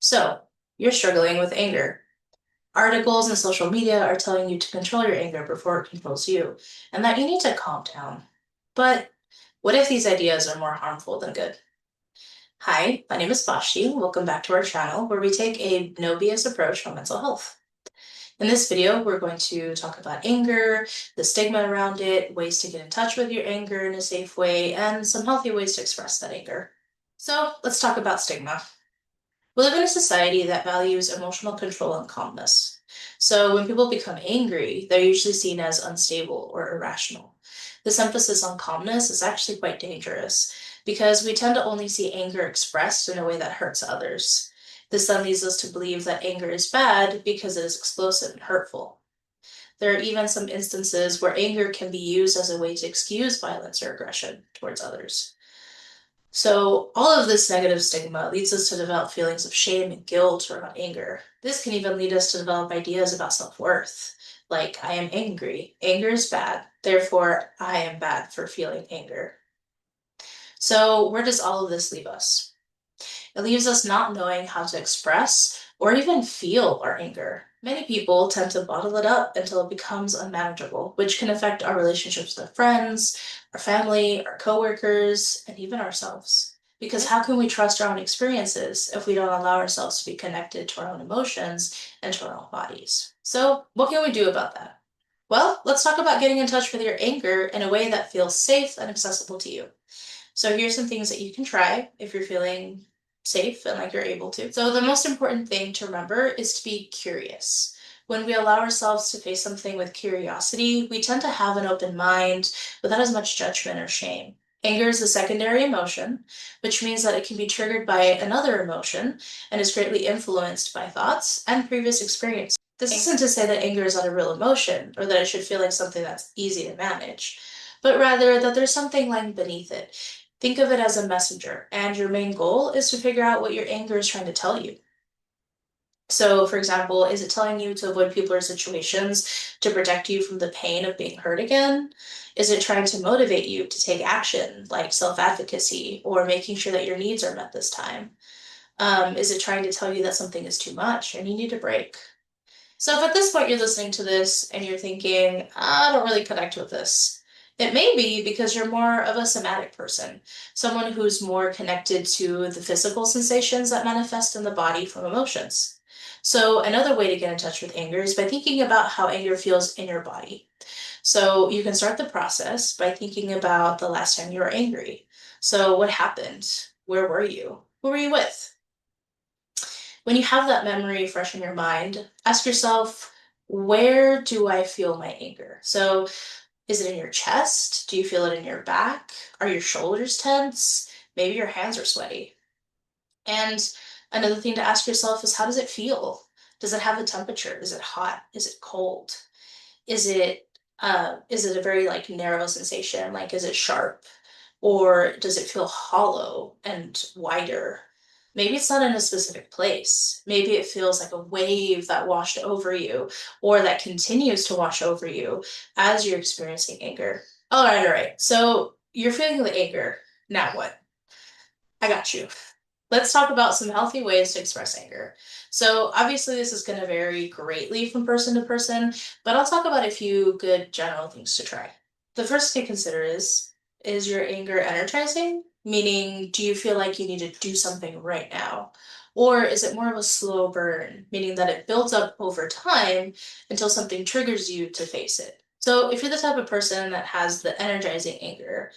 So, you're struggling with anger. Articles and social media are telling you to control your anger before it controls you, and that you need to calm down. But what if these ideas are more harmful than good? Hi, my name is Vashti. Welcome back to our channel where we take a no BS approach on mental health. In this video, we're going to talk about anger, the stigma around it, ways to get in touch with your anger in a safe way, and some healthy ways to express that anger. So let's talk about stigma. We live in a society that values emotional control and calmness. So when people become angry, they're usually seen as unstable or irrational. This emphasis on calmness is actually quite dangerous because we tend to only see anger expressed in a way that hurts others. This then leads us to believe that anger is bad because it is explosive and hurtful. There are even some instances where anger can be used as a way to excuse violence or aggression towards others. So, all of this negative stigma leads us to develop feelings of shame and guilt around anger. This can even lead us to develop ideas about self-worth, like, I am angry. Anger is bad. Therefore, I am bad for feeling anger. So, where does all of this leave us? It leaves us not knowing how to express or even feel our anger. Many people tend to bottle it up until it becomes unmanageable, which can affect our relationships with our friends, our family, our coworkers, and even ourselves. Because how can we trust our own experiences if we don't allow ourselves to be connected to our own emotions and to our own bodies? So, what can we do about that? Well, let's talk about getting in touch with your anger in a way that feels safe and accessible to you. So here's some things that you can try if you're feeling safe and like you're able to. So the most important thing to remember is to be curious. When we allow ourselves to face something with curiosity, we tend to have an open mind without as much judgment or shame. Anger is a secondary emotion, which means that it can be triggered by another emotion and is greatly influenced by thoughts and previous experience. This isn't to say that anger is not a real emotion or that it should feel like something that's easy to manage, but rather that there's something lying beneath it. Think of it as a messenger, and your main goal is to figure out what your anger is trying to tell you. So, for example, is it telling you to avoid people or situations to protect you from the pain of being hurt again? Is it trying to motivate you to take action, like self-advocacy, or making sure that your needs are met this time? Is it trying to tell you that something is too much and you need a break? So if at this point you're listening to this and you're thinking, I don't really connect with this, it may be because you're more of a somatic person, someone who's more connected to the physical sensations that manifest in the body from emotions. So another way to get in touch with anger is by thinking about how anger feels in your body. So you can start the process by thinking about the last time you were angry. So what happened? Where were you? Who were you with? When you have that memory fresh in your mind, ask yourself, where do I feel my anger? So, is it in your chest? Do you feel it in your back? Are your shoulders tense? Maybe your hands are sweaty. And another thing to ask yourself is, how does it feel? Does it have a temperature? Is it hot? Is it cold? Is it a very like narrow sensation? Like, is it sharp? Or does it feel hollow and wider? Maybe it's not in a specific place. Maybe it feels like a wave that washed over you or that continues to wash over you as you're experiencing anger. All right, all right. So you're feeling the anger. Now what? I got you. Let's talk about some healthy ways to express anger. So, obviously, this is going to vary greatly from person to person, but I'll talk about a few good general things to try. The first to consider is your anger energizing? Meaning, do you feel like you need to do something right now? Or is it more of a slow burn, meaning that it builds up over time until something triggers you to face it? So, if you're the type of person that has the energizing anger,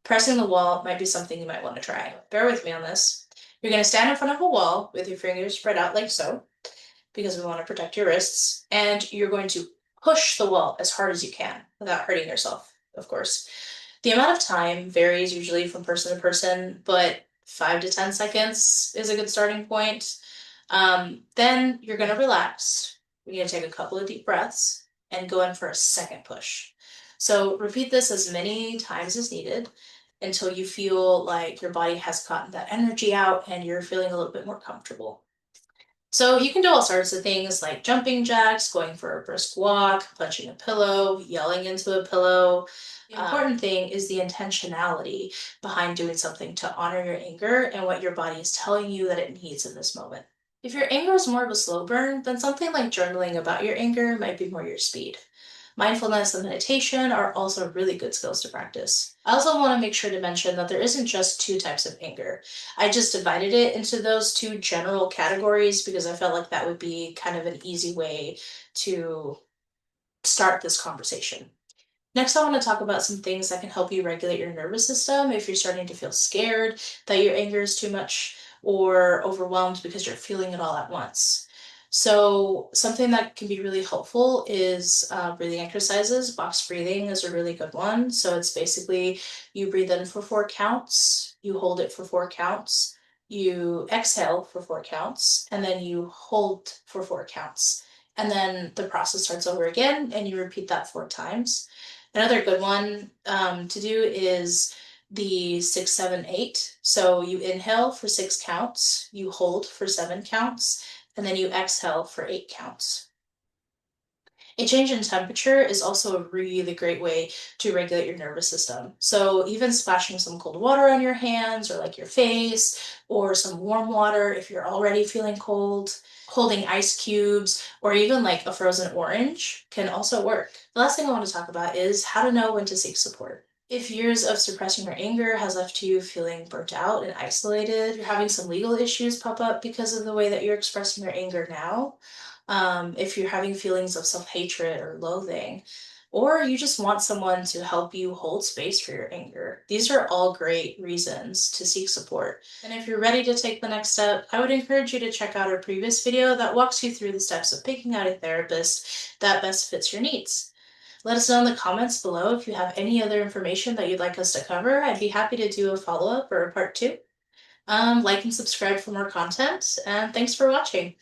pressing the wall might be something you might want to try. Bear with me on this. You're going to stand in front of a wall with your fingers spread out like so, because we want to protect your wrists, and you're going to push the wall as hard as you can without hurting yourself, of course. The amount of time varies usually from person to person, but 5 to 10 seconds is a good starting point. Then you're going to relax. You're going to take a couple of deep breaths and go in for a second push. So repeat this as many times as needed until you feel like your body has gotten that energy out and you're feeling a little bit more comfortable. So you can do all sorts of things like jumping jacks, going for a brisk walk, punching a pillow, yelling into a pillow. The important thing is the intentionality behind doing something to honor your anger and what your body is telling you that it needs in this moment. If your anger is more of a slow burn, then something like journaling about your anger might be more your speed. Mindfulness and meditation are also really good skills to practice. I also want to make sure to mention that there isn't just two types of anger. I just divided it into those two general categories because I felt like that would be kind of an easy way to start this conversation. Next, I want to talk about some things that can help you regulate your nervous system if you're starting to feel scared that your anger is too much or overwhelmed because you're feeling it all at once. So, something that can be really helpful is breathing exercises. Box breathing is a really good one. So, it's basically you breathe in for 4 counts, you hold it for 4 counts, you exhale for 4 counts, and then you hold for 4 counts. And then the process starts over again, and you repeat that 4 times. Another good one to do is the 6, 7, 8. So you inhale for 6 counts, you hold for 7 counts, and then you exhale for 8 counts. A change in temperature is also a really great way to regulate your nervous system. So even splashing some cold water on your hands or like your face, or some warm water if you're already feeling cold, holding ice cubes, or even like a frozen orange can also work. The last thing I want to talk about is how to know when to seek support. If years of suppressing your anger has left you feeling burnt out and isolated, you're having some legal issues pop up because of the way that you're expressing your anger now, if you're having feelings of self-hatred or loathing, or you just want someone to help you hold space for your anger. These are all great reasons to seek support. And if you're ready to take the next step, I would encourage you to check out our previous video that walks you through the steps of picking out a therapist that best fits your needs. Let us know in the comments below if you have any other information that you'd like us to cover. I'd be happy to do a follow-up or a part 2. Like and subscribe for more content, and thanks for watching.